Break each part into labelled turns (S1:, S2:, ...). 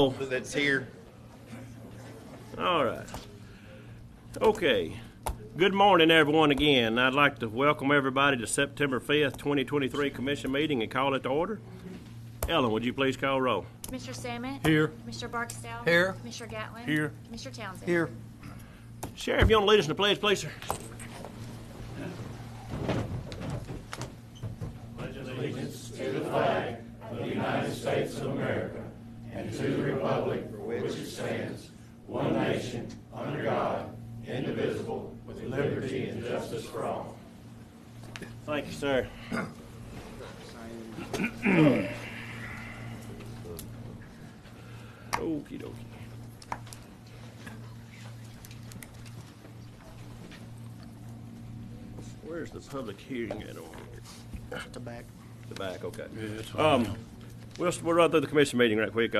S1: roll.
S2: That's here.
S1: All right. Okay. Good morning, everyone, again. I'd like to welcome everybody to September 5th, 2023 Commission meeting and call it to order. Ellen, would you please call roll?
S3: Commissioner Samet?
S4: Here.
S3: Commissioner Barksdale?
S4: Here.
S3: Commissioner Gatlin?
S4: Here.
S3: Commissioner Townsend?
S4: Here.
S1: Sheriff, you want to lead us in the pledge, please, sir? Thank you, sir. Okie dokie. Where's the public hearing at on here?
S4: The back.
S1: The back, okay.
S4: Yeah, it's fine.
S1: We'll run through the commission meeting right quick.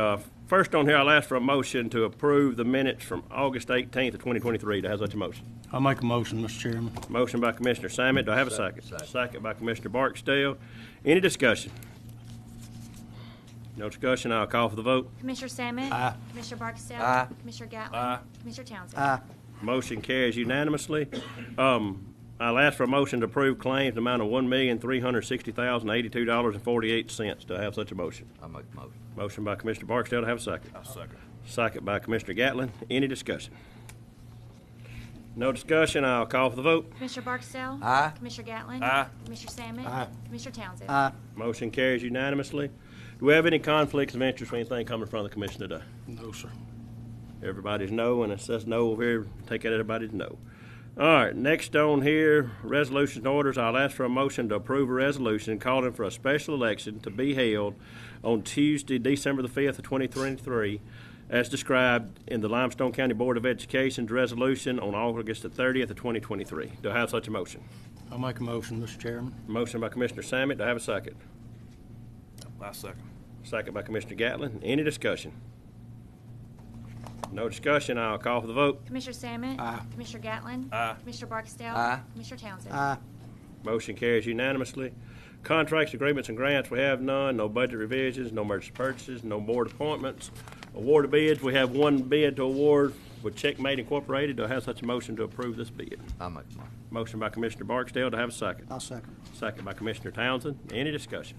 S1: First on here, I'll ask for a motion to approve the minutes from August 18th of 2023. Do I have such a motion?
S4: I'll make a motion, Mr. Chairman.
S1: Motion by Commissioner Samet. Do I have a second? Second by Commissioner Barksdale. Any discussion? No discussion. I'll call for the vote.
S3: Commissioner Samet?
S4: Aye.
S3: Commissioner Barksdale?
S4: Aye.
S3: Commissioner Gatlin?
S4: Aye.
S3: Commissioner Townsend?
S4: Aye.
S1: Motion carries unanimously. I'll ask for a motion to approve claims in the amount of $1,360,082.48. Do I have such a motion?
S5: I'll make the motion.
S1: Motion by Commissioner Barksdale. Do I have a second?
S4: I'll second.
S1: Second by Commissioner Gatlin. Any discussion? No discussion. I'll call for the vote.
S3: Commissioner Barksdale?
S5: Aye.
S3: Commissioner Gatlin?
S4: Aye.
S3: Commissioner Samet?
S4: Aye.
S3: Commissioner Townsend?
S4: Aye.
S1: Motion carries unanimously. Do we have any conflicts of interest or anything coming from the commission today?
S4: No, sir.
S1: Everybody's no, and it says no over here. Take it everybody's no. All right, next on here, resolutions and orders. I'll ask for a motion to approve a resolution calling for a special election to be held on Tuesday, December the 5th of 2023, as described in the Limestone County Board of Education's resolution on August the 30th of 2023. Do I have such a motion?
S4: I'll make a motion, Mr. Chairman.
S1: Motion by Commissioner Samet. Do I have a second?
S4: I'll second.
S1: Second by Commissioner Gatlin. Any discussion? No discussion. I'll call for the vote.
S3: Commissioner Samet?
S4: Aye.
S3: Commissioner Gatlin?
S4: Aye.
S3: Commissioner Barksdale?
S5: Aye.
S3: Commissioner Townsend?
S4: Aye.
S1: Motion carries unanimously. Contracts, agreements, and grants, we have none. No budget revisions, no emergency purchases, no board appointments. Award of bids, we have one bid to award with Checkmate Incorporated. Do I have such a motion to approve this bid?
S5: I'll make the motion.
S1: Motion by Commissioner Barksdale. Do I have a second?
S4: I'll second.
S1: Second by Commissioner Townsend. Any discussion?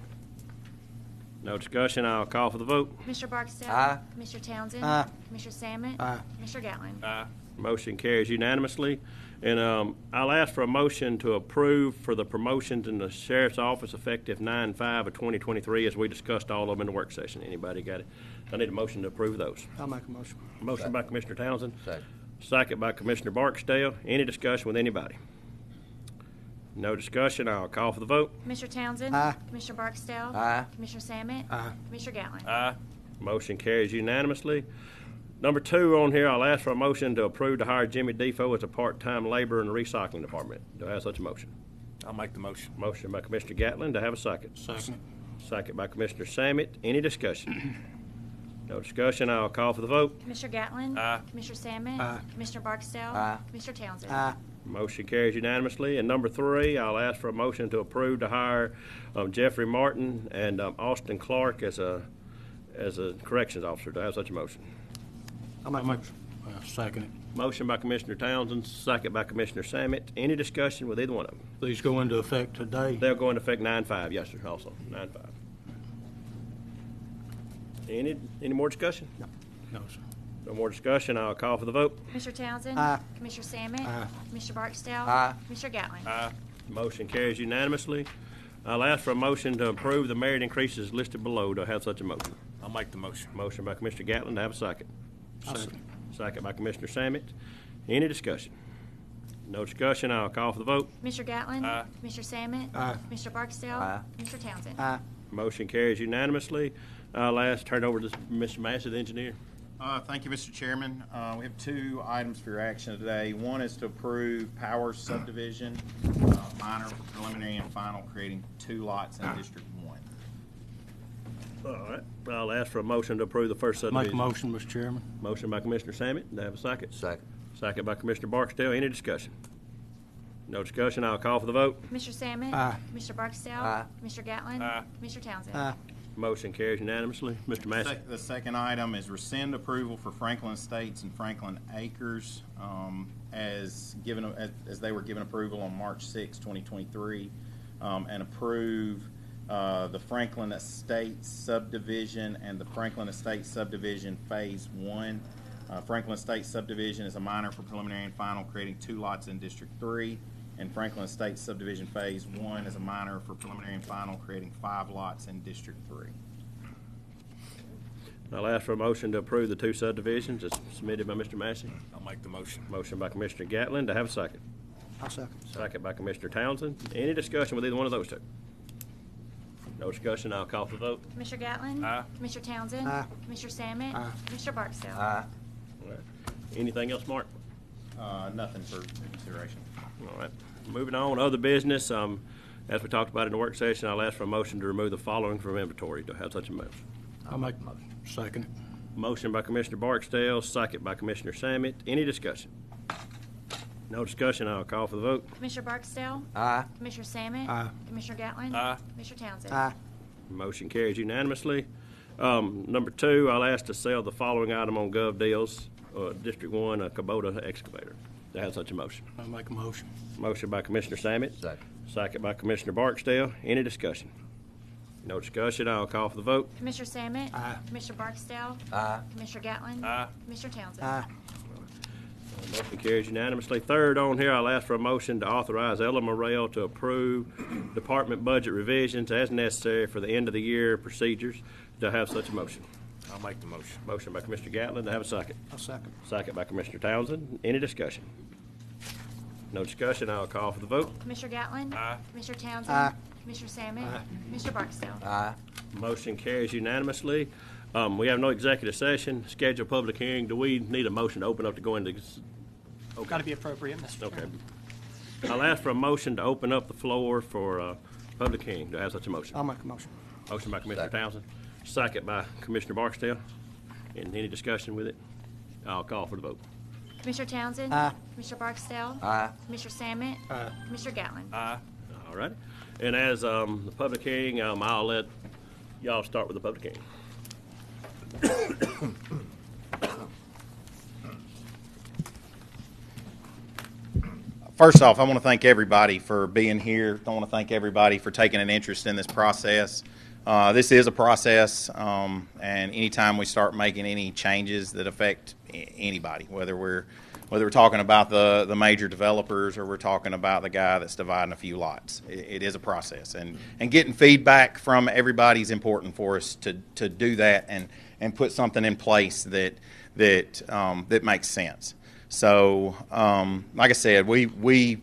S1: No discussion. I'll call for the vote.
S3: Commissioner Barksdale?
S5: Aye.
S3: Commissioner Townsend?
S4: Aye.
S3: Commissioner Samet?
S4: Aye.
S3: Commissioner Gatlin?
S4: Aye.
S1: Motion carries unanimously. And I'll ask for a motion to approve for the promotions in the sheriff's office effective 9/5 of 2023, as we discussed all of them in the work session. Anybody got it? I need a motion to approve those.
S4: I'll make a motion.
S1: Motion by Commissioner Townsend.
S5: Second.
S1: Second by Commissioner Barksdale. Any discussion with anybody? No discussion. I'll call for the vote.
S3: Commissioner Townsend?
S4: Aye.
S3: Commissioner Barksdale?
S5: Aye.
S3: Commissioner Samet?
S4: Aye.
S3: Commissioner Gatlin?
S4: Aye.
S1: Motion carries unanimously. Number 2 on here, I'll ask for a motion to approve to hire Jimmy Defoe as a part-time laborer in the recycling department. Do I have such a motion?
S4: I'll make the motion.
S1: Motion by Commissioner Gatlin. Do I have a second?
S4: Second.
S1: Second by Commissioner Samet. Any discussion? No discussion. I'll call for the vote.
S3: Commissioner Gatlin?
S4: Aye.
S3: Commissioner Samet?
S4: Aye.
S3: Commissioner Barksdale?
S5: Aye.
S3: Commissioner Townsend?
S4: Aye.
S1: Motion carries unanimously. And number 3, I'll ask for a motion to approve to hire Jeffrey Martin and Austin Clark as a corrections officer. Do I have such a motion?
S4: I'll make a motion. Second it.
S1: Motion by Commissioner Townsend, second by Commissioner Samet. Any discussion with either one of them?
S4: These go into effect today.
S1: They'll go into effect 9/5, yes, sir, also, 9/5. Any more discussion?
S4: No, sir.
S1: No more discussion. I'll call for the vote.
S3: Commissioner Townsend?
S4: Aye.
S3: Commissioner Samet?
S4: Aye.
S3: Commissioner Barksdale?
S5: Aye.
S3: Commissioner Gatlin?
S4: Aye.
S1: Motion carries unanimously. I'll ask for a motion to approve the merit increases listed below. Do I have such a motion?
S4: I'll make the motion.
S1: Motion by Commissioner Gatlin. Do I have a second?
S4: Second.
S1: Second by Commissioner Samet. Any discussion? No discussion. I'll call for the vote.
S3: Commissioner Gatlin?
S4: Aye.
S3: Commissioner Samet?
S4: Aye.
S3: Commissioner Barksdale?
S5: Aye.
S3: Commissioner Townsend?
S4: Aye.
S1: Motion carries unanimously. I'll turn it over to Mr. Massey, the engineer.
S2: Thank you, Mr. Chairman. We have 2 items for your action today. One is to approve Powers subdivision, minor, preliminary, and final, creating 2 lots in District 1.
S1: All right. I'll ask for a motion to approve the first
S4: Make
S1: subdivision.
S4: a motion, Mr. Chairman.
S1: Motion by Commissioner Samet. Do I have a second?
S5: Second.
S1: Second by Commissioner Barksdale. Any discussion? No discussion. I'll call for the vote.
S3: Commissioner Samet?
S4: Aye.
S3: Commissioner Barksdale?
S5: Aye.
S3: Commissioner Gatlin?
S4: Aye.
S3: Commissioner Townsend?
S4: Aye.
S1: Motion carries unanimously. Mr. Massey.
S2: The second item is rescind approval for Franklin Estates and Franklin Acres as they were given approval on March 6, 2023, and approve the Franklin Estates subdivision and the Franklin Estates subdivision Phase 1. Franklin Estates subdivision is a minor for preliminary and final, creating 2 lots in District 3. And Franklin Estates subdivision Phase 1 is a minor for preliminary and final, creating 5 lots in District 3.
S1: I'll ask for a motion to approve the 2 subdivisions as submitted by Mr. Massey.
S4: I'll make the motion.
S1: Motion by Commissioner Gatlin. To have a second.
S5: I'll second.
S1: Second by Commissioner Townsend. Any discussion with either one of those 2? No discussion. I'll call for the vote.
S3: Commissioner Gatlin?
S4: Aye.
S3: Commissioner Townsend?
S5: Aye.
S3: Commissioner Sammet?
S5: Aye.
S3: Commissioner Barksdale?
S1: All right. Anything else, Mark?
S2: Nothing for consideration.
S1: All right. Moving on, other business. As we talked about in the work session, I'll ask for a motion to remove the following from inventory. Do I have such a motion?
S4: I'll make the motion. Second.
S1: Motion by Commissioner Barksdale, second by Commissioner Sammet. Any discussion? No discussion. I'll call for the vote.
S3: Commissioner Barksdale?
S5: Aye.
S3: Commissioner Sammet?
S5: Aye.
S3: Commissioner Gatlin?
S4: Aye.
S3: Commissioner Townsend?
S5: Aye.
S1: Motion carries unanimously. Number 2, I'll ask to sell the following item on Gov Deals, District 1, a Kubota excavator. Do I have such a motion?
S4: I'll make a motion.
S1: Motion by Commissioner Sammet.
S5: Second.
S1: Second by Commissioner Barksdale. Any discussion? No discussion. I'll call for the vote.
S3: Commissioner Sammet?
S5: Aye.
S3: Commissioner Barksdale?
S5: Aye.
S3: Commissioner Gatlin?
S4: Aye.
S3: Commissioner Townsend?
S5: Aye.
S1: Motion carries unanimously. Third on here, I'll ask for a motion to authorize Ella Morrell to approve department budget revisions as necessary for the end of the year procedures. Do I have such a motion?
S4: I'll make the motion.
S1: Motion by Commissioner Gatlin. To have a second.
S5: I'll second.
S1: Second by Commissioner Townsend. Any discussion? No discussion. I'll call for the vote.
S3: Commissioner Gatlin?
S4: Aye.
S3: Commissioner Townsend?
S5: Aye.
S3: Commissioner Sammet?
S5: Aye.
S3: Commissioner Barksdale?
S5: Aye.
S1: Motion carries unanimously. We have no executive session. Scheduled public hearing. Do we need a motion to open up to go into? Okay.
S6: Got to be appropriate, Mr.
S1: Okay.
S6: Chairman.
S1: I'll ask for a motion to open up the floor for public hearing. Do I have such a motion?
S5: I'll make a motion.
S1: Motion by Commissioner Townsend, second by Commissioner Barksdale. And any discussion with it? I'll call for the vote.
S3: Commissioner Townsend?
S5: Aye.
S3: Commissioner Barksdale?
S5: Aye.
S3: Commissioner Sammet?
S5: Aye.
S3: Commissioner Gatlin?
S4: Aye.
S1: All right. And as the public hearing, I'll let y'all start with the public hearing.
S2: First off, I want to thank everybody for being here. I want to thank everybody for taking an interest in this process. This is a process, and anytime we start making any changes that affect anybody, whether we're talking about the major developers or we're talking about the guy that's dividing a few lots, it is a process. And getting feedback from everybody is important for us to do that and put something in place that makes sense. So, like I said, we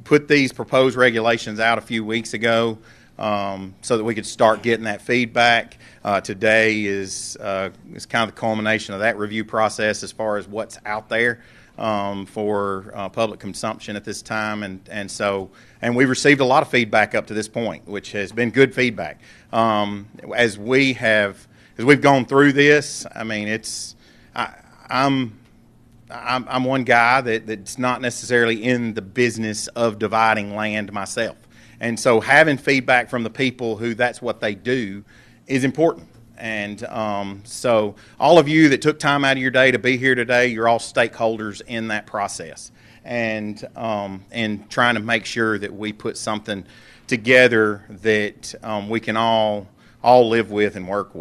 S2: put these proposed regulations out a few weeks ago so that we could start getting that feedback. Today is kind of the culmination of that review process as far as what's out there for public consumption at this time, and we've received a lot of feedback up to this point, which has been good feedback. As we've gone through this, I mean, I'm one guy that's not necessarily in the business of dividing land myself. And so having feedback from the people who that's what they do is important. And so all of you that took time out of your day to be here today, you're all stakeholders in that process. And trying to make sure that we put something together that we can all live with and work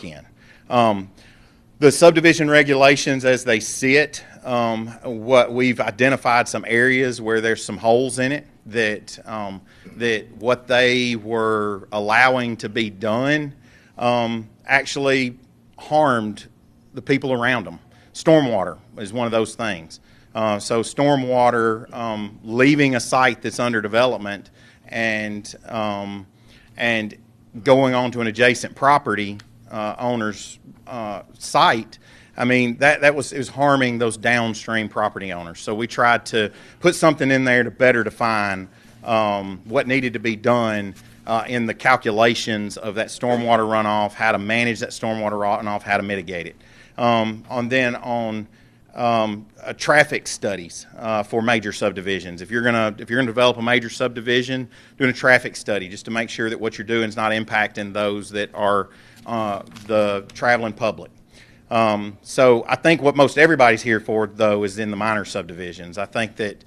S2: in. The subdivision regulations as they sit, what we've identified some areas where there's some holes in it that what they were allowing to be done actually harmed the people around them. Stormwater is one of those things. So stormwater leaving a site that's under development and going on to an adjacent property owner's site, I mean, it was harming those downstream property owners. So we tried to put something in there to better define what needed to be done in the calculations of that stormwater runoff, how to manage that stormwater runoff, how to mitigate it. On traffic studies for major subdivisions. If you're gonna develop a major subdivision, doing a traffic study just to make sure that what you're doing is not impacting those that are the traveling public. So I think what most everybody's here for, though, is in the minor subdivisions. I think that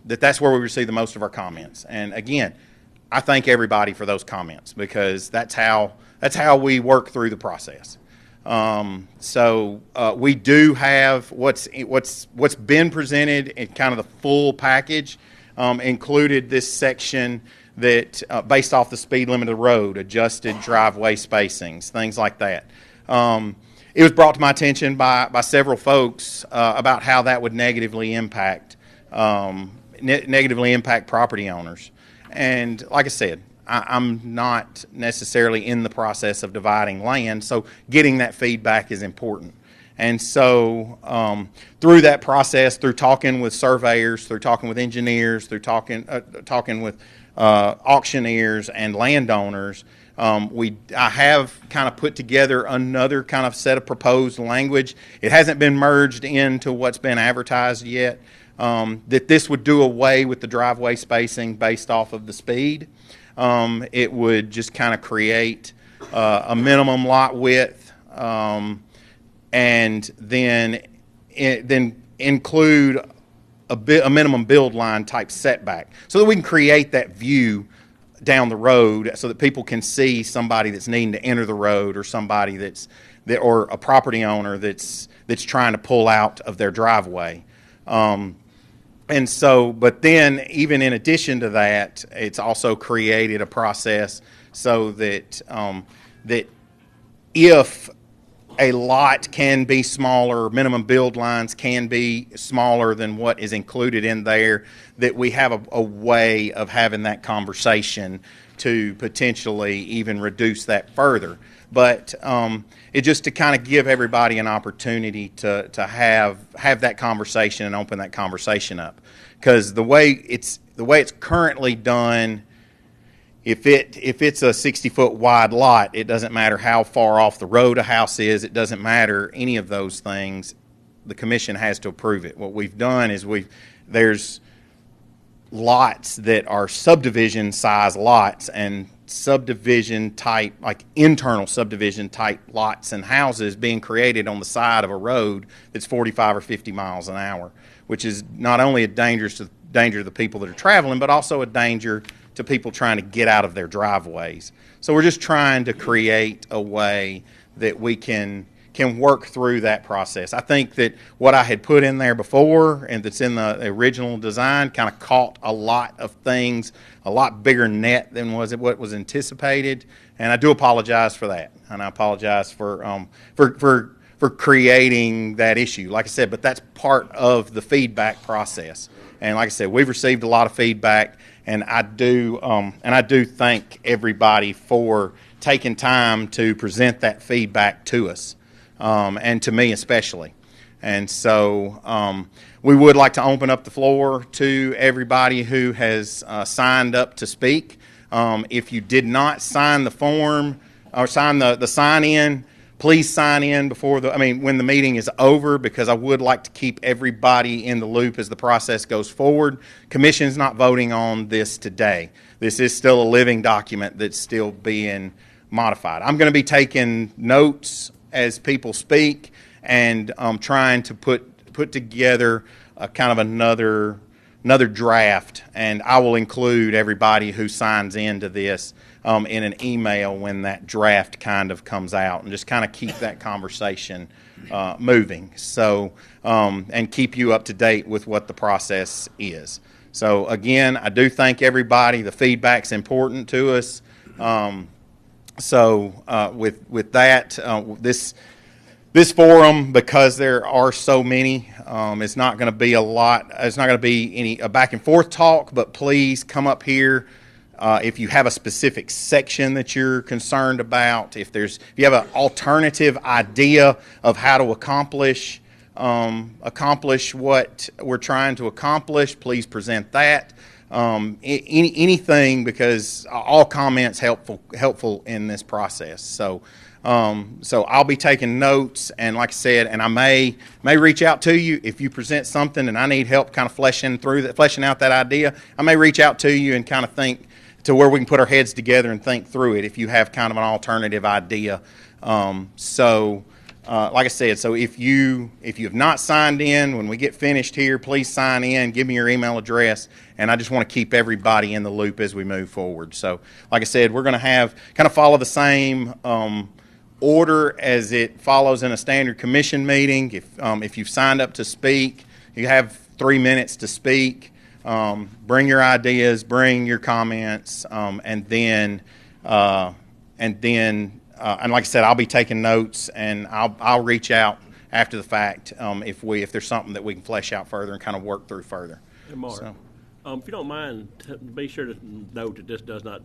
S2: that's where we receive the most of our comments. And again, I thank everybody for those comments because that's how we work through the process. So we do have what's been presented in kind of the full package, included this section that based off the speed limit of the road, adjusted driveway spacings, things like that. It was brought to my attention by several folks about how that would negatively impact property owners. And like I said, I'm not necessarily in the process of dividing land, so getting that feedback is important. And so through that process, through talking with surveyors, through talking with engineers, through talking with auctioneers and landowners, I have kind of put together another kind of set of proposed language. It hasn't been merged into what's been advertised yet, that this would do away with the driveway spacing based off of the speed. It would just kind of create a minimum lot width, and then include a minimum build line type setback, so that we can create that view down the road, so that people can see somebody that's needing to enter the road, or somebody or a property owner that's trying to pull out of their driveway. And so, but then even in addition to that, it's also created a process so that that if a lot can be smaller, minimum build lines can be smaller than what is included in there, that we have a way of having that conversation to potentially even reduce that further. But it just to kind of give everybody an opportunity to have that conversation and open that conversation up, because the way it's currently done, if it's a 60-foot wide lot, it doesn't matter how far off the road a house is. It doesn't matter any of those things. The commission has to approve it. What we've done is there's lots that are subdivision size lots, and subdivision type, like internal subdivision type lots and houses being created on the side of a road that's 45 or 50 miles an hour, which is not only a danger to the people that are traveling, but also a danger to people trying to get out of their driveways. So we're just trying to create a way that we can work through that process. I think that what I had put in there before and that's in the original design kind of caught a lot of things, a lot bigger net than what was anticipated, and I do apologize for that. And I apologize for creating that issue. Like I said, but that's part of the feedback process. And like I said, we've received a lot of feedback, and I do thank everybody for taking time to present that feedback to us. And to me especially. And so we would like to open up the floor to everybody who has signed up to speak. If you did not sign the form or sign the sign-in, please sign in when the meeting is over, because I would like to keep everybody in the loop as the process goes forward. Commission's not voting on this today. This is still a living document that's still being modified. I'm going to be taking notes as people speak, and trying to put together a kind of another draft, and I will include everybody who signs into this in an email when that draft kind of comes out, and just kind of keep that conversation moving. So and keep you up to date with what the process is. So again, I do thank everybody. The feedback's important to us. So with that, this forum, because there are so many, it's not going to be a lot. It's not going to be a back and forth talk. But please come up here if you have a specific section that you're concerned about. If you have an alternative idea of how to accomplish what we're trying to accomplish, please present that. Anything, because all comments helpful in this process. So So I'll be taking notes, and like I said, and I may reach out to you if you present something and I need help kind of fleshing out that idea. I may reach out to you and kind of think to where we can put our heads together and think through it if you have kind of an alternative idea. Like I said, so if you have not signed in, when we get finished here, please sign in, give me your email address, and I just want to keep everybody in the loop as we move forward. So, like I said, we're going to follow the same order as it follows in a standard commission meeting. If you've signed up to speak, you have 3 minutes to speak. Bring your ideas, bring your comments, and like I said, I'll be taking notes, and I'll reach out after the fact if there's something that we can flesh out further and kind of work through further.
S1: Hey, Mark,
S2: So,
S1: if you don't mind, be sure to note that this does not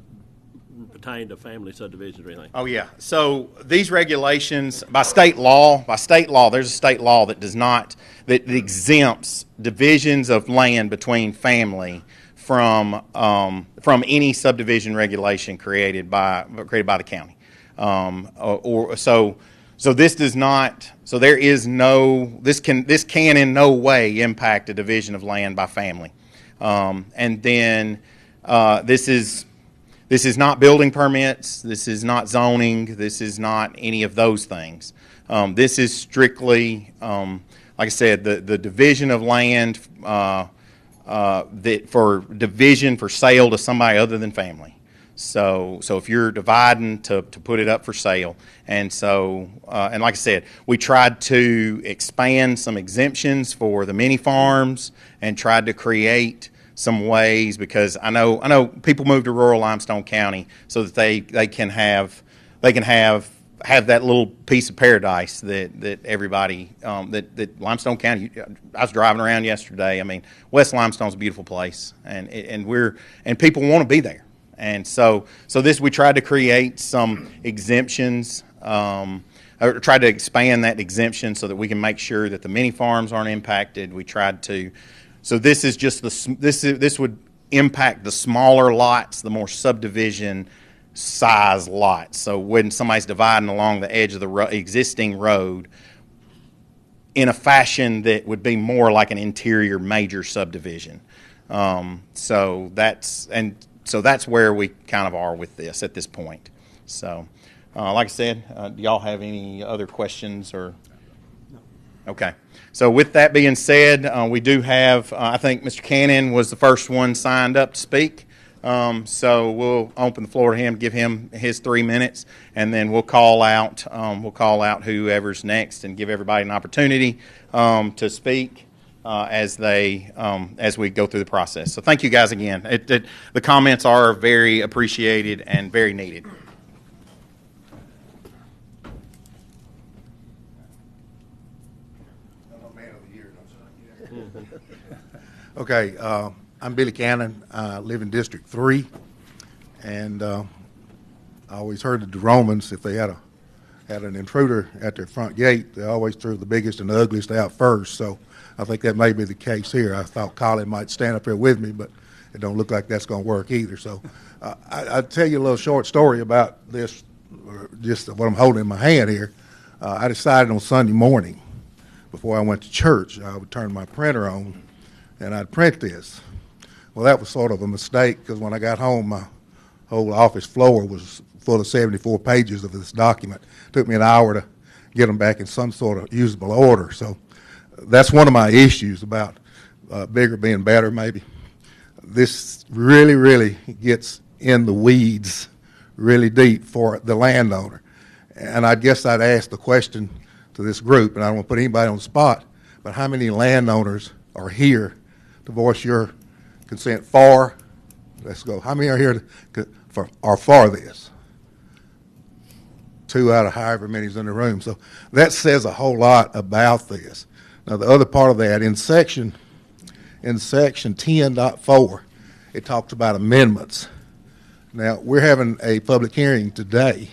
S1: pertain to family subdivisions or anything.
S2: oh yeah. So these regulations by state law, there's a state law that that exempts divisions of land between family from any subdivision regulation created by the county. So this does not. So there is no. This can in no way impact a division of land by family. And then this is not building permits. This is not zoning. This is not any of those things. This is strictly, like I said, the division of land that for division for sale to somebody other than family. So if you're dividing to put it up for sale, and like I said, we tried to expand some exemptions for the mini farms and tried to create some ways, because I know people move to rural Limestone County so that they can have that little piece of paradise that everybody that Limestone County. I was driving around yesterday. I mean, West Limestone's a beautiful place, and people want to be there. And so we tried to create some exemptions, or tried to expand that exemption so that we can make sure that the mini farms aren't impacted. We tried to, so this is just this would impact the smaller lots, the more subdivision size lots. So when somebody's dividing along the edge of the existing road in a fashion that would be more like an interior major subdivision. So that's where we kind of are with this at this point. So, like I said, do y'all have any other questions or? Okay. So with that being said, we do have, I think Mr. Cannon was the first one signed up to speak. So we'll open the floor to him, give him his 3 minutes, and then we'll call out whoever's next and give everybody an opportunity to speak. As we go through the process. So thank you guys again. The comments are very appreciated and very needed.
S5: Okay, I'm Billy Cannon. I live in District 3, and I always heard that the Romans, if they had an intruder at their front gate, they always threw the biggest and the ugliest out first. So I think that may be the case here. I thought Colin might stand up here with me, but it don't look like that's going to work either. So I'll tell you a little short story about this, or just what I'm holding in my hand here. I decided on Sunday morning, before I went to church, I would turn my printer on and I'd print this. Well, that was sort of a mistake, because when I got home, my whole office floor was full of 74 pages of this document. It took me an hour to get them back in some sort of usable order. So that's one of my issues about bigger being better, maybe. This really, really gets in the weeds really deep for the landowner. And I guess I'd ask the question to this group, and I don't want to put anybody on the spot, but how many landowners are here to voice your consent for? Let's go. How many are here for this? 2 out of however many is in the room. So that says a whole lot about this. Now, the other part of that, in section 10.4, it talks about amendments. Now, we're having a public hearing today,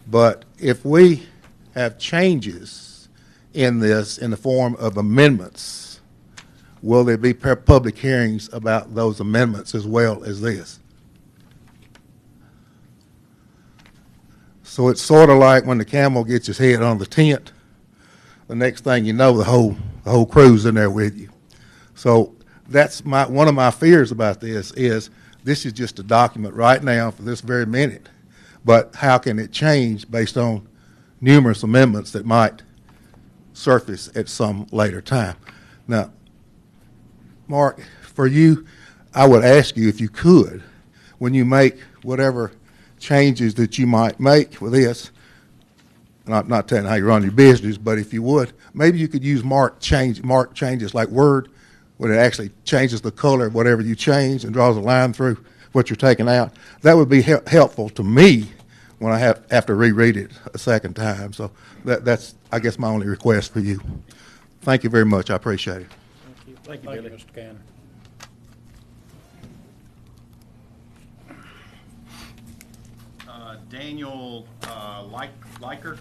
S5: but if we have changes in this in the form of amendments, will there be public hearings about those amendments as well as this? So it's sort of like when the camel gets his head on the tent, the next thing you know, the whole crew's in there with you. So that's one of my fears about this is just a document right now for this very minute, but how can it change based on numerous amendments that might surface at some later time? Now, Mark, for you, I would ask you if you could, when you make whatever changes that you might make with this, not telling how you run your business, but if you would, maybe you could use mark changes like Word, when it actually changes the color of whatever you change and draws a line through what you're taking out. That would be helpful to me when I have to reread it a second time. So that's, I guess, my only request for you. Thank you very much. I appreciate it.
S1: Thank you,
S4: Thank you,
S1: Billy.
S4: Mr. Cannon.
S2: Daniel Liker.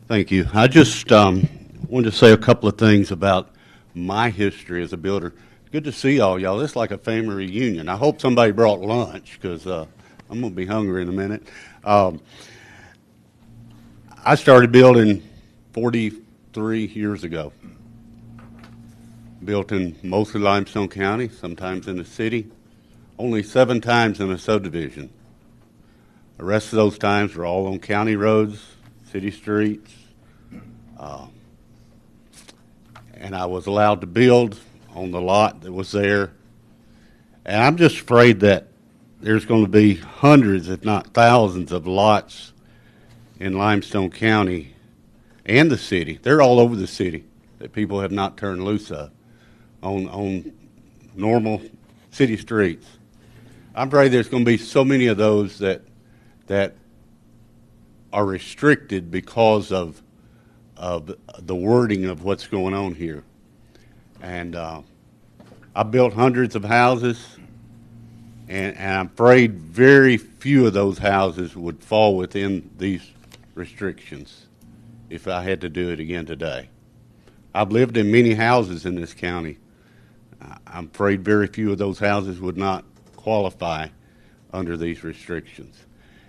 S6: Thank you. I just wanted to say a couple of things about my history as a builder. Good to see all y'all. This is like a family reunion. I hope somebody brought lunch because I'm going to be hungry in a minute. I started building 43 years ago. Built in mostly Limestone County, sometimes in the city, only 7 times in a subdivision. The rest of those times were all on county roads, city streets, and I was allowed to build on the lot that was there. And I'm just afraid that there's going to be hundreds, if not thousands, of lots in Limestone County and the city. They're all over the city that people have not turned loose of on normal city streets. I'm afraid there's going to be so many of those that are restricted because of the wording of what's going on here. And I built hundreds of houses, and I'm afraid very few of those houses would fall within these restrictions if I had to do it again today. I've lived in many houses in this county. I'm afraid very few of those houses would not qualify under these restrictions.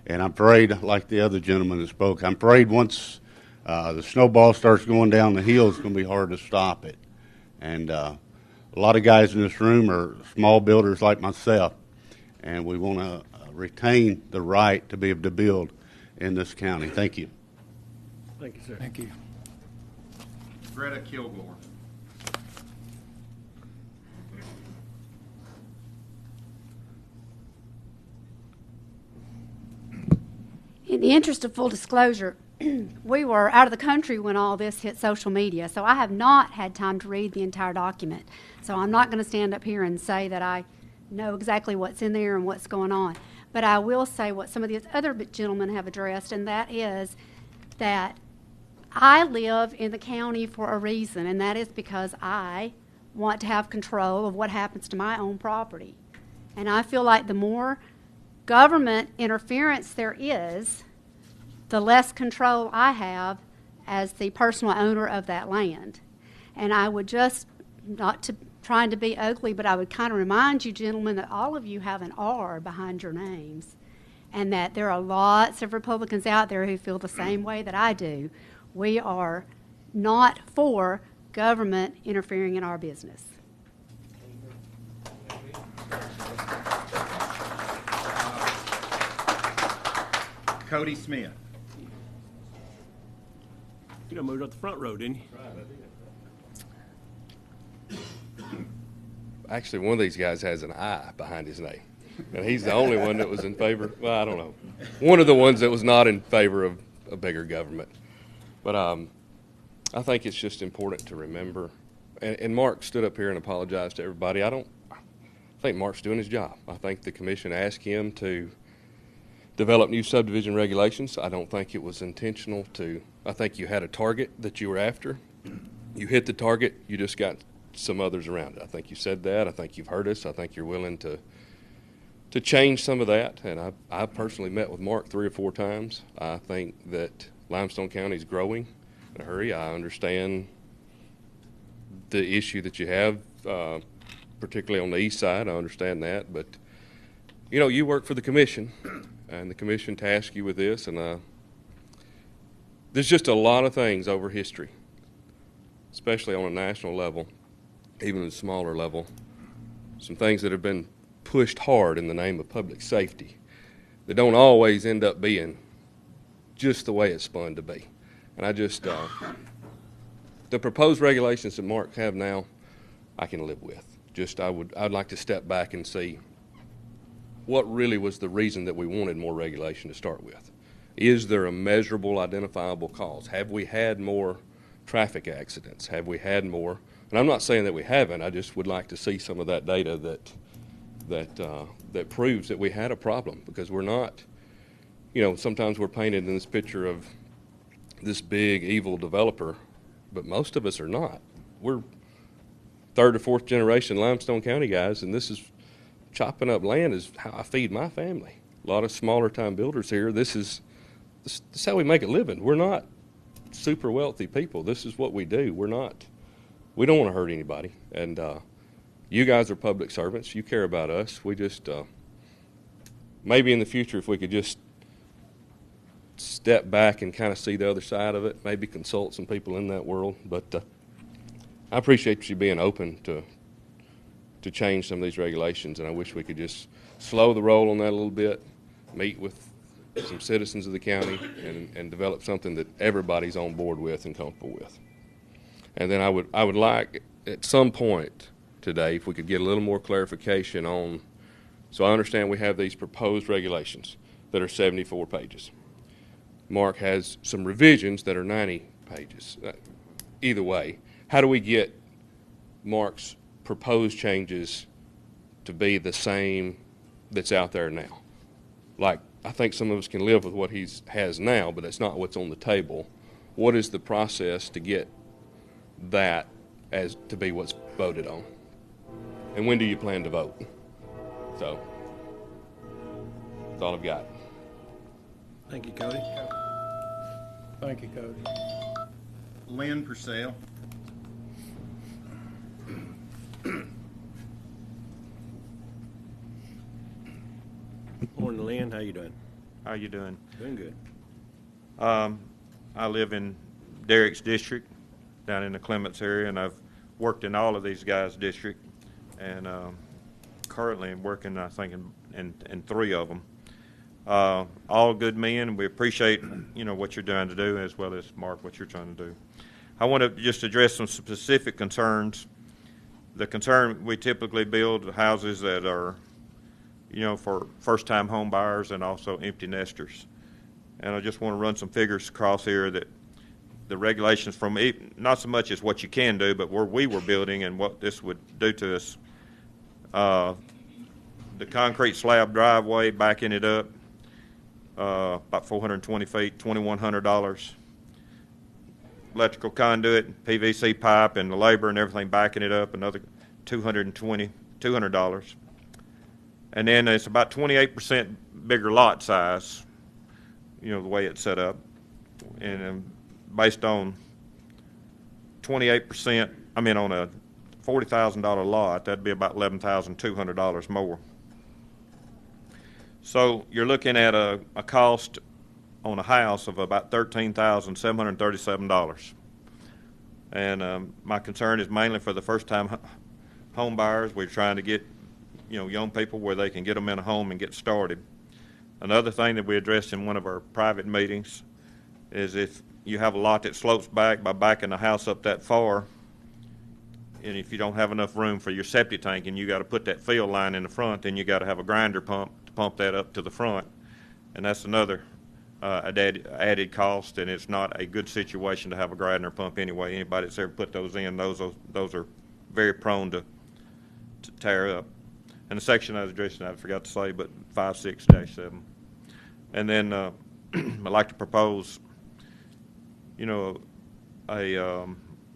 S6: And I'm afraid, like the other gentleman that spoke, I'm afraid once the snowball starts going down the hill, it's going to be hard to stop it. And a lot of guys in this room are small builders like myself, and we want to retain the right to be able to build in this county. Thank you.
S1: Thank you, sir.
S4: Thank you.
S2: Greta Kilgore.
S7: In the interest of full disclosure, we were out of the country when all this hit social media, so I have not had time to read the entire document. So I'm not going to stand up here and say that I know exactly what's in there and what's going on. But I will say what some of the other gentlemen have addressed, and that is that I live in the county for a reason, and that is because I want to have control of what happens to my own property. And I feel like the more government interference there is, the less control I have as the personal owner of that land. And I would just, not to trying to be ugly, but I would kind of remind you gentlemen that all of you have an R behind your names, and that there are lots of Republicans out there who feel the same way that I do. We are not for government interfering in our business.
S2: Cody Smith.
S1: You done moved up the front row, didn't you?
S8: Actually, one of these guys has an I behind his name, and he's the only one that was in favor. Well, I don't know. One of the ones that was not in favor of a bigger government. But I think it's just important to remember. And Mark stood up here and apologized to everybody. I think Mark's doing his job. I think the commission asked him to develop new subdivision regulations. I don't think it was intentional to. I think you had a target that you were after. You hit the target. You just got some others around it. I think you said that. I think you've heard us. I think you're willing to change some of that. And I've personally met with Mark 3 or 4 times. I think that Limestone County is growing in a hurry. I understand the issue that you have particularly on the east side. I understand that, but you know, you work for the commission, and the commission tasked you with this, and there's just a lot of things over history, especially on a national level, even at a smaller level, some things that have been pushed hard in the name of public safety that don't always end up being just the way it's spun to be. And I just, the proposed regulations that Mark have now, I can live with. Just, I'd like to step back and see what really was the reason that we wanted more regulation to start with. Is there a measurable, identifiable cause? Have we had more traffic accidents? Have we had more? And I'm not saying that we haven't. I just would like to see some of that data that proves that we had a problem, because we're not, you know, sometimes we're painted in this picture of this big evil developer, but most of us are not. We're third or fourth generation Limestone County guys, and this is chopping up land is how I feed my family. A lot of smaller time builders here. This is how we make a living. We're not super wealthy people. This is what we do. We don't want to hurt anybody. And you guys are public servants. You care about us. We just, maybe in the future, if we could just step back and kind of see the other side of it, maybe consult some people in that world. But I appreciate you being open to change some of these regulations, and I wish we could just slow the roll on that a little bit, meet with some citizens of the county, and develop something that everybody's on board with and comfortable with. And then I would like at some point today if we could get a little more clarification on, so I understand we have these proposed regulations that are 74 pages. Mark has some revisions that are 90 pages. Either way, how do we get Mark's proposed changes to be the same that's out there now? Like, I think some of us can live with what he has now, but that's not what's on the table. What is the process to get that as to be what's voted on? And when do you plan to vote? So, that's all I've got.
S1: Thank you, Cody.
S4: Thank you, Cody.
S2: Lynn Purcell.
S1: Morning, Lynn. How you doing?
S9: How you doing?
S1: Doing good.
S9: I live in Derek's district down in the Clements area, and I've worked in all of these guys' district, and currently I'm working, I think, in 3 of them. All good men. We appreciate, you know, what you're trying to do, as well as, Mark, what you're trying to do. I want to just address some specific concerns. The concern, we typically build houses that are, you know, for first-time home buyers and also empty nesters. And I just want to run some figures across here that the regulations from, not so much as what you can do, but where we were building and what this would do to us. The concrete slab driveway, backing it up, about 420 feet, $2,100. Electrical conduit, PVC pipe, and the labor and everything backing it up, another $200. And then it's about 28% bigger lot size, you know, the way it's set up. And based on 28%, I mean, on a $40,000 lot, that'd be about $11,200 more. So you're looking at a cost on a house of about $13,737. And my concern is mainly for the first-time home buyers. We're trying to get, you know, young people where they can get them in a home and get started. Another thing that we addressed in one of our private meetings is if you have a lot that slopes back by backing the house up that far, and if you don't have enough room for your septic tank and you got to put that field line in the front, then you got to have a grinder pump to pump that up to the front. And that's another added cost, and it's not a good situation to have a grinder pump anyway. Anybody that's ever put those in, those are very prone to tear up. And the section I was addressing, I forgot to say, but 56-7. And then I'd like to propose, you know, a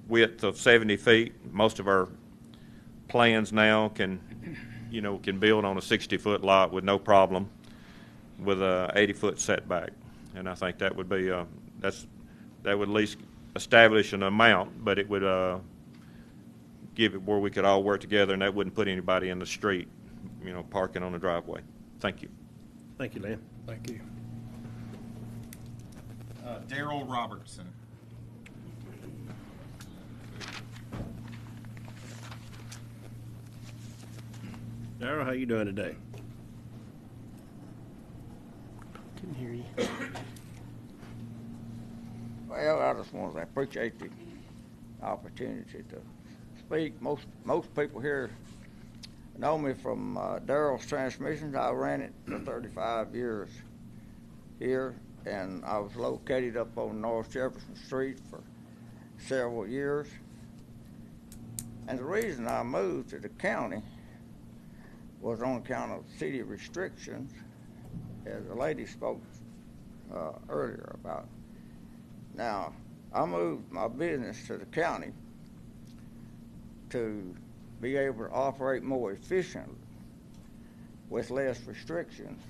S9: width of 70 feet. Most of our plans now can build on a 60-foot lot with no problem, with a 80-foot setback. And I think that would be that would at least establish an amount, but it would give it where we could all work together, and that wouldn't put anybody in the street, parking on the driveway. Thank you.
S1: Thank you, Lynn.
S4: Thank you.
S2: Daryl Robertson.
S1: Darrell, how you doing today?
S4: Can hear you.
S10: Well, I just want to appreciate the opportunity to speak. Most people here know me from Darrell's Transmissions. I ran it for 35 years here, and I was located up on North Jefferson Street for several years. And the reason I moved to the county was on account of city restrictions, as the lady spoke earlier about. Now, I moved my business to the county to be able to operate more efficiently with less restrictions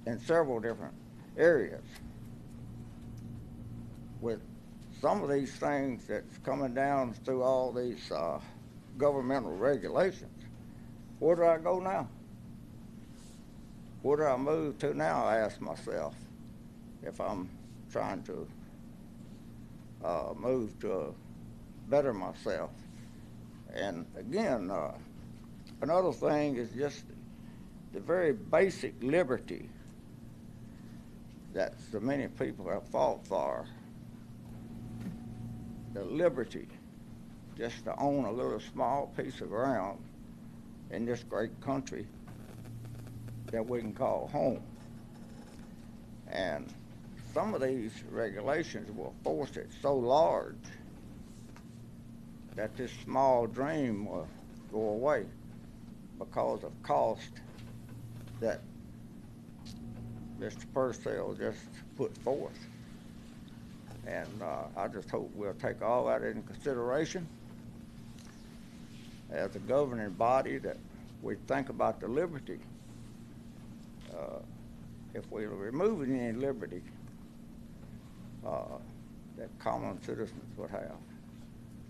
S10: in several different areas. With some of these things that's coming down through all these governmental regulations, where do I go now? Where do I move to now, I ask myself, if I'm trying to move to better myself. And again, another thing is just the very basic liberty that so many people have fought for. The liberty just to own a little small piece of ground in this great country that we can call home. And some of these regulations will force it so large that this small dream will go away because of cost that Mr. Purcell just put forth. And I just hope we'll take all that into consideration as a governing body, that we think about the liberty. If we're removing any liberty that common citizens would have.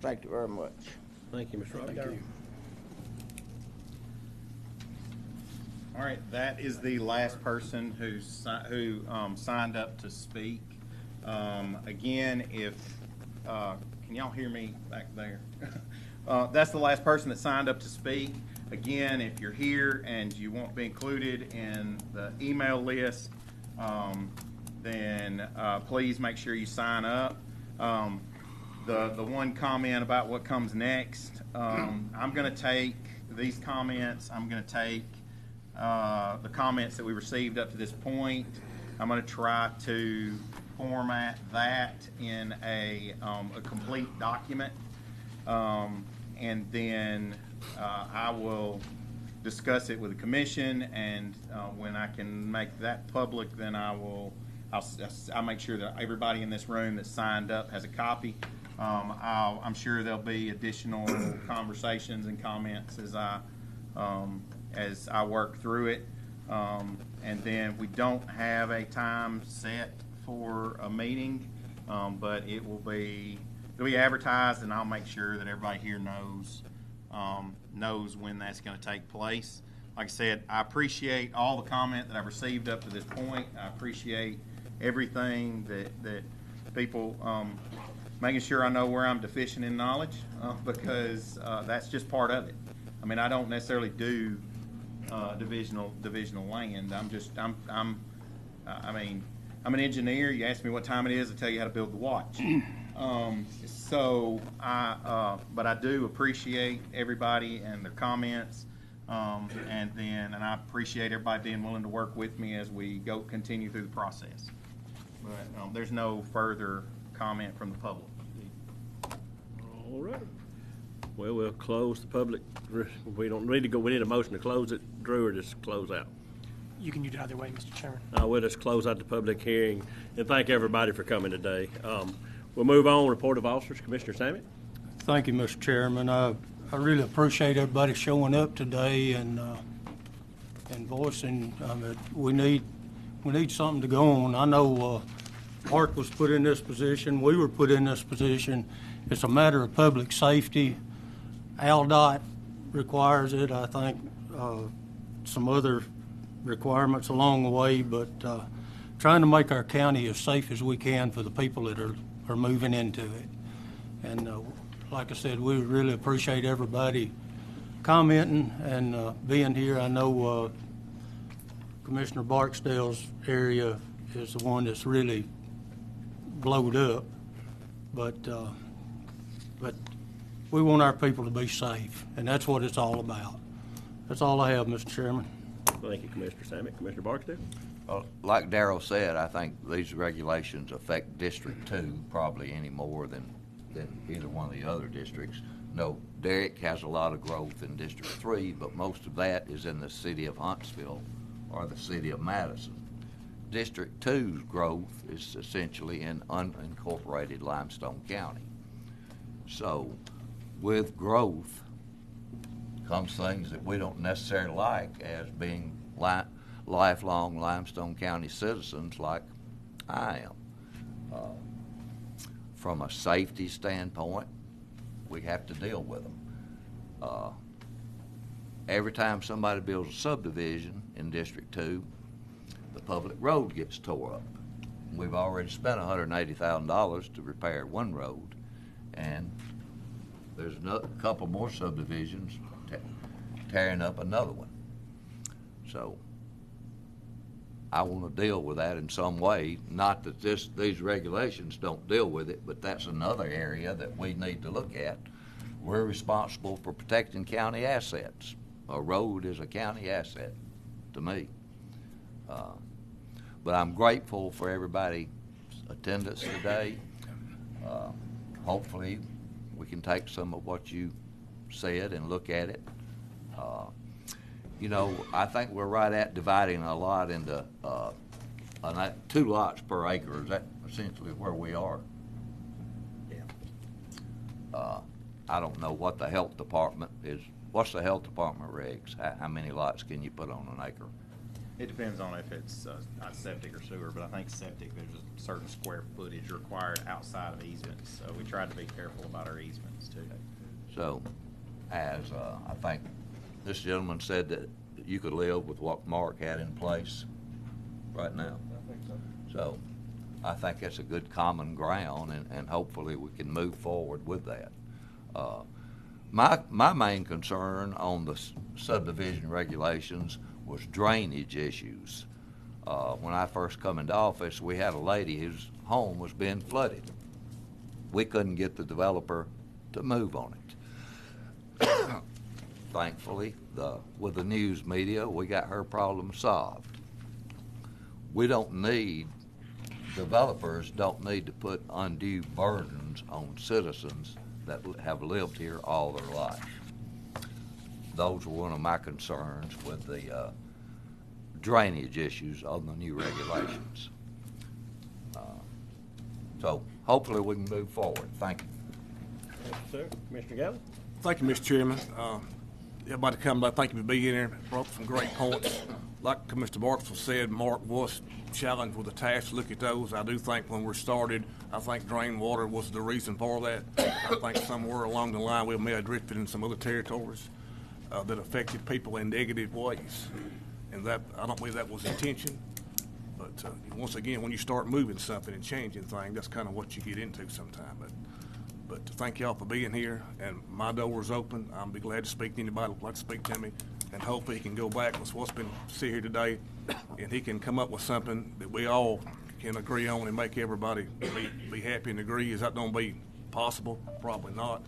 S10: Thank you very much.
S1: Thank you, Mr. Robertson.
S2: All right, that is the last person who signed up to speak. Again, if can y'all hear me back there? That's the last person that signed up to speak. Again, if you're here and you won't be included in the email list, then please make sure you sign up. The one comment about what comes next, I'm going to take these comments. I'm going to take the comments that we received up to this point. I'm going to try to format that in a complete document, and then I will discuss it with the commission, and when I can make that public, then I'll make sure that everybody in this room that signed up has a copy. I'm sure there'll be additional conversations and comments as I work through it, and then we don't have a time set for a meeting, but it'll be advertised, and I'll make sure that everybody here knows when that's going to take place. Like I said, I appreciate all the comment that I've received up to this point. I appreciate everything that people making sure I know where I'm deficient in knowledge, because that's just part of it. I mean, I don't necessarily do divisional land. I'm an engineer. You ask me what time it is, I tell you how to build the watch. But I do appreciate everybody and their comments, and I appreciate everybody being willing to work with me as we continue through the process. But there's no further comment from the public.
S1: All right. Well, we'll close the public. We don't need to go. We need a motion to close it, Drew, or just close out.
S11: You can do it either way, Mr. Chairman.
S1: We'll just close out the public hearing, and thank everybody for coming today. We'll move on. Report of officers, Commissioner Sammett.
S4: Thank you, Mr. Chairman. I really appreciate everybody showing up today and voicing. We need something to go on. I know Mark was put in this position, we were put in this position. It's a matter of public safety. ALDOT requires it, I think, some other requirements along the way, but trying to make our county as safe as we can for the people that are moving into it. And like I said, we really appreciate everybody commenting and being here. I know Commissioner Barksdale's area is the one that's really blowed up, but we want our people to be safe, and that's what it's all about. That's all I have, Mr. Chairman.
S1: Thank you, Commissioner Sammy. Commissioner Barksdale?
S12: Well, like Darrell said, I think these regulations affect District 2 probably any more than either one of the other districts. No, Derrick has a lot of growth in District 3, but most of that is in the city of Huntsville or the city of Madison. District 2's growth is essentially in unincorporated Limestone County. So with growth comes things that we don't necessarily like as being lifelong Limestone County citizens like I am. From a safety standpoint, we have to deal with them. Every time somebody builds a subdivision in District 2, the public road gets tore up. We've already spent $180,000 to repair one road, and there's a couple more subdivisions tearing up another one. So I want to deal with that in some way. Not that these regulations don't deal with it, but that's another area that we need to look at. We're responsible for protecting county assets. A road is a county asset to me. But I'm grateful for everybody's attendance today. Hopefully we can take some of what you said and look at it. You know, I think we're right at dividing a lot into 2 lots per acre. Is that essentially where we are? Yeah. I don't know what the health department is. What's the health department regs? How many lots can you put on an acre?
S2: It depends on if it's not septic or sewer, but I think septic, there's a certain square footage required outside of easements. So we try to be careful about our easements too.
S12: So, as I think this gentleman said that you could live with what Mark had in place right now. I think so. So, I think that's a good common ground, and hopefully we can move forward with that. My main concern on the subdivision regulations was drainage issues. When I first come into office, we had a lady whose home was being flooded. We couldn't get the developer to move on it. Thankfully, with the news media, we got her problem solved. Developers don't need to put undue burdens on citizens that have lived here all their life. Those were one of my concerns with the drainage issues on the new regulations. So hopefully we can move forward. Thank you.
S1: Thank you, sir. Commissioner Galvin?
S13: Thank you, Mr. Chairman. Everybody come by, thank you for being here. Brought some great points. Like Mr. Barksdale said, Mark was challenged with the task to look at those. I do think when we started, I think drain water was the reason for that. I think somewhere along the line we may have drifted in some other territories that affected people in negative ways. And that, I don't believe that was the intention. But once again, when you start moving something and changing things, that's kind of what you get into sometime. But thank y'all for being here, and my door is open. I'll be glad to speak to anybody who'd like to speak to me, and hopefully he can go back with what's been said here today, and he can come up with something that we all can agree on and make everybody be happy and agree. Is that going to be possible? Probably not.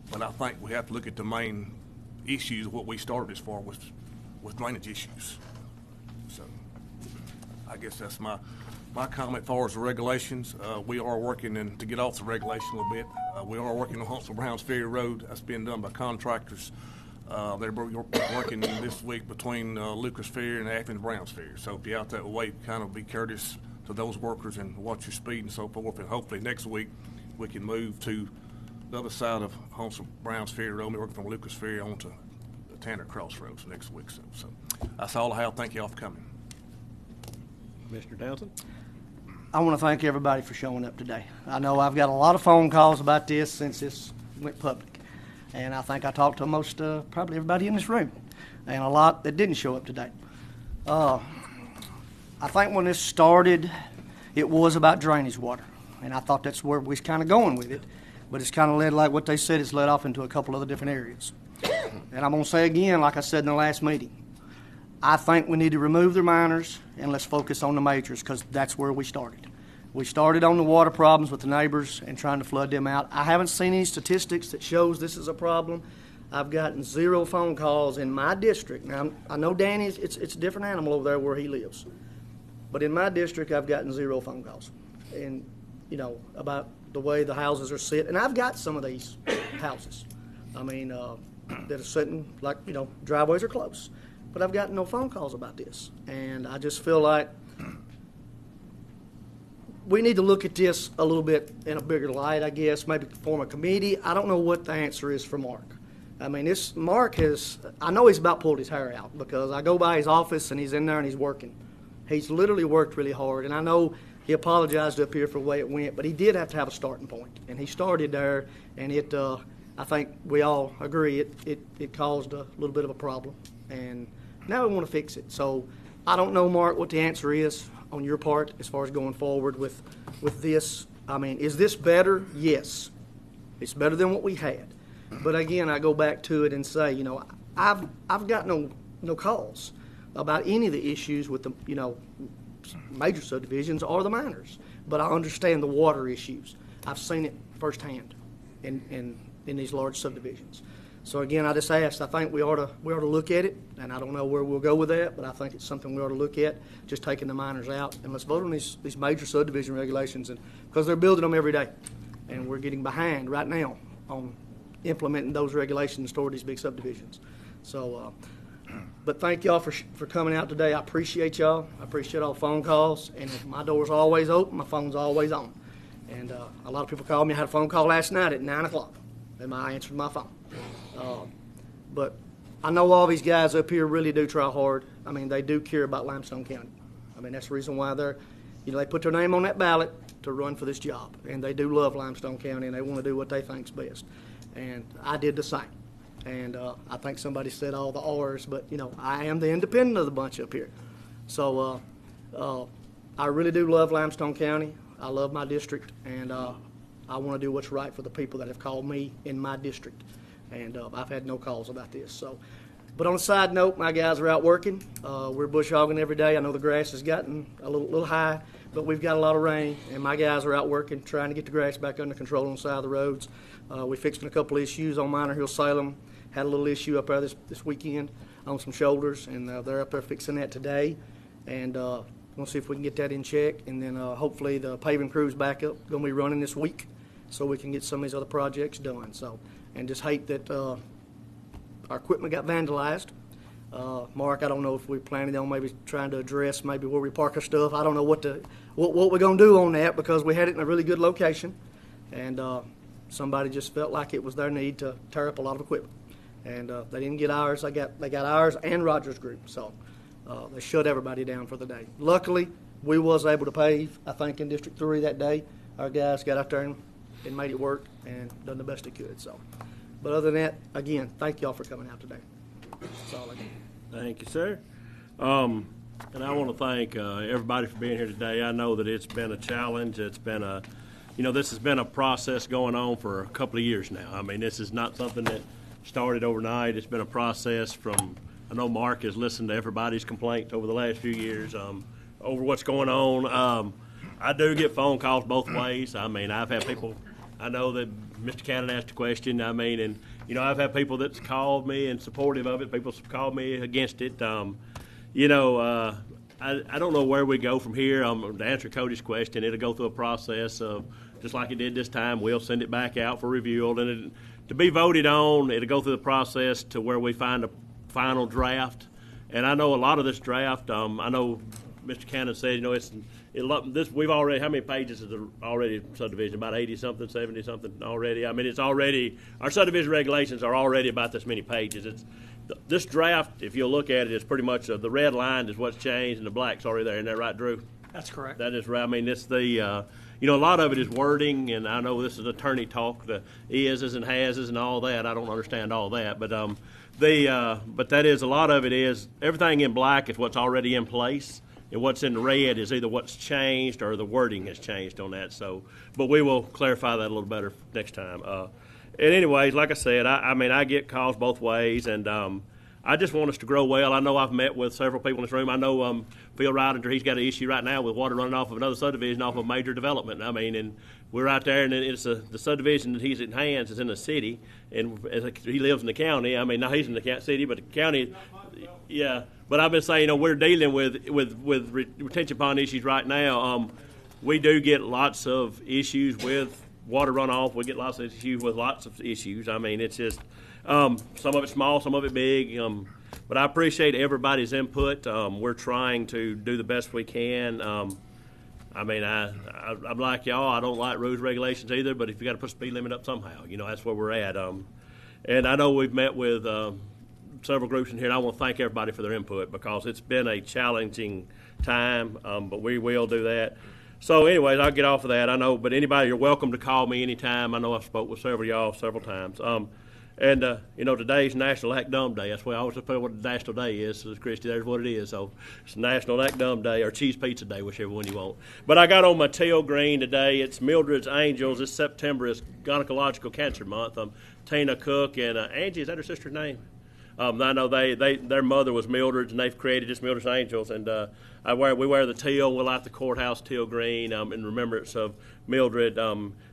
S13: But I think we have to look at the main issues, what we started as far with drainage issues. So I guess that's my comment as far as the regulations. We are working to get off the regulation a little bit. We are working on Huntsville-Browns Ferry Road. That's being done by contractors. They're working this week between Lucas Ferry and Athens-Browns Ferry. So if you're out that way, kind of be courteous to those workers and watch your speed and so forth. And hopefully next week we can move to the other side of Huntsville-Browns Ferry Road. We're working from Lucas Ferry onto the Tanner Crossroads next week. So that's all I have. Thank you all for coming.
S1: Mr. Townsend?
S14: I want to thank everybody for showing up today. I know I've got a lot of phone calls about this since this went public, and I think I talked to most, probably everybody in this room, and a lot that didn't show up today. I think when this started, it was about drainage water, and I thought that's where we was kind of going with it, but it's kind of led, like what they said, it's led off into a couple other different areas. And I'm going to say again, like I said in the last meeting, I think we need to remove the minors and let's focus on the majors, because that's where we started. We started on the water problems with the neighbors and trying to flood them out. I haven't seen any statistics that shows this is a problem. I've gotten 0 phone calls in my district. Now, I know Danny's, it's a different animal over there where he lives. But in my district, I've gotten 0 phone calls. And, you know, about the way the houses are set. And I've got some of these houses. I mean, that are sitting like, you know, driveways are close. But I've gotten no phone calls about this. And I just feel like we need to look at this a little bit in a bigger light, I guess, maybe form a committee. I don't know what the answer is for Mark. I mean, Mark I know he's about pulled his hair out, because I go by his office and he's in there and he's working. He's literally worked really hard, and I know he apologized up here for the way it went, but he did have to have a starting point, and he started there, and it, I think we all agree, it caused a little bit of a problem, and now we want to fix it. So I don't know, Mark, what the answer is on your part as far as going forward with this. I mean, is this better? Yes. It's better than what we had. But again, I go back to it and say, you know, I've got no calls about any of the issues with the, you know, major subdivisions or the minors. But I understand the water issues. I've seen it firsthand in these large subdivisions. So again, I just asked, I think we ought to look at it, and I don't know where we'll go with that, but I think it's something we ought to look at, just taking the minors out, and let's vote on these major subdivision regulations, and because they're building them every day, and we're getting behind right now on implementing those regulations toward these big subdivisions. So, but thank y'all for coming out today. I appreciate y'all. I appreciate all the phone calls, and my door's always open, my phone's always on. And a lot of people called me. I had a phone call last night at 9 o'clock, and I answered my phone. But I know all these guys up here really do try hard. I mean, they do care about Limestone County. I mean, that's the reason why they put their name on that ballot to run for this job. And they do love Limestone County, and they want to do what they think's best. And I did the same. And I think somebody said all the R's, but, you know, I am the independent of the bunch up here. So I really do love Limestone County. I love my district, and I want to do what's right for the people that have called me in my district. And I've had no calls about this. So, but on a side note, my guys are out working. We're bush hogging every day. I know the grass has gotten a little high, but we've got a lot of rain, and my guys are out working, trying to get the grass back under control on the side of the roads. We fixed a couple issues on Minor Hill Salem. Had a little issue up there this weekend on some shoulders, and they're up there fixing that today. And we'll see if we can get that in check. And then hopefully the paving crew's back up, going to be running this week, so we can get some of these other projects done. So. And just hate that our equipment got vandalized. Mark, I don't know if we're planning on maybe trying to address maybe where we park our stuff. I don't know what we're going to do on that, because we had it in a really good location, and somebody just felt like it was their need to tear up a lot of equipment. And they didn't get ours. They got ours and Rogers Group, so they shut everybody down for the day. Luckily, we was able to pave, I think, in District 3 that day. Our guys got out there and made it work and done the best they could. So, but other than that, again, thank y'all for coming out today. That's all I got.
S1: Thank you, sir. And I want to thank everybody for being here today. I know that it's been a challenge. It's been this has been a process going on for a couple of years now. I mean, this is not something that started overnight. It's been a process I know Mark has listened to everybody's complaints over the last few years over what's going on. I do get phone calls both ways. I mean, I've had people. I know that Mr. Cannon asked a question. I mean, and, you know, I've had people that's called me and supportive of it. People called me against it. I don't know where we go from here. To answer Cody's question, it'll go through a process of, just like it did this time, we'll send it back out for review. And to be voted on, it'll go through the process to where we find a final draft. And I know a lot of this draft, I know Mr. Cannon said, you know, we've already, how many pages is it already subdivision? About 80-something, 70-something already. I mean, it's already, our subdivision regulations are already about this many pages. This draft, if you'll look at it, is pretty much the red line is what's changed, and the black's already there. Isn't that right, Drew?
S11: That's correct.
S1: That is right. I mean, it's the, you know, a lot of it is wording, and I know this is attorney talk, the is's and has's and all that. I don't understand all that, but but that is, a lot of it is, everything in black is what's already in place, and what's in red is either what's changed or the wording has changed on that. So, but we will clarify that a little better next time. And anyways, like I said, I mean, I get calls both ways, and I just want us to grow well. I know I've met with several people in this room. I know Phil Ridinger, he's got an issue right now with water running off of another subdivision off of major development. I mean, and we're out there, and it's the subdivision that he's in hands is in the city, and he lives in the county. I mean, now he's in the city, but the county, yeah. But I've been saying, you know, we're dealing with retention pond issues right now. We do get lots of issues with water runoff. We get lots of issues with lots of issues. I mean, it's just some of it small, some of it big. But I appreciate everybody's input. We're trying to do the best we can. I mean, I'm like y'all. I don't like rules, regulations either. But if you got to put speed limit up somehow, you know, that's where we're at. And I know we've met with several groups in here, and I want to thank everybody for their input because it's been a challenging time. But we will do that. So, anyways, I'll get off of that. I know, but anybody, you're welcome to call me anytime. I know I've spoke with several of y'all several times. And, you know, today's National Act Dumb Day. That's why I always put what the National Day is. So, Christy, there's what it is. So, it's National Act Dumb Day or Cheese Pizza Day, whichever one you want. But I got on my teal green today. It's Mildred's Angels. This September is Gynecological Cancer Month. Tina Cook and Angie, is that her sister's name? I know their mother was Mildred's, and they've created this Mildred's Angels. And we wear the teal. We light the courthouse teal green in remembrance of Mildred.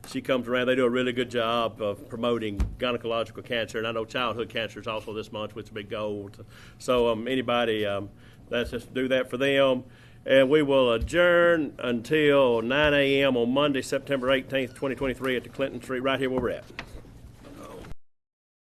S1: She comes around. They do a really good job of promoting gynecological cancer. And I know childhood cancer is also this month, which is a big goal. So anybody, let's just do that for them. And we will adjourn until 9 a.m. on Monday, September 18th, 2023 at the Clinton Street, right here where we're at.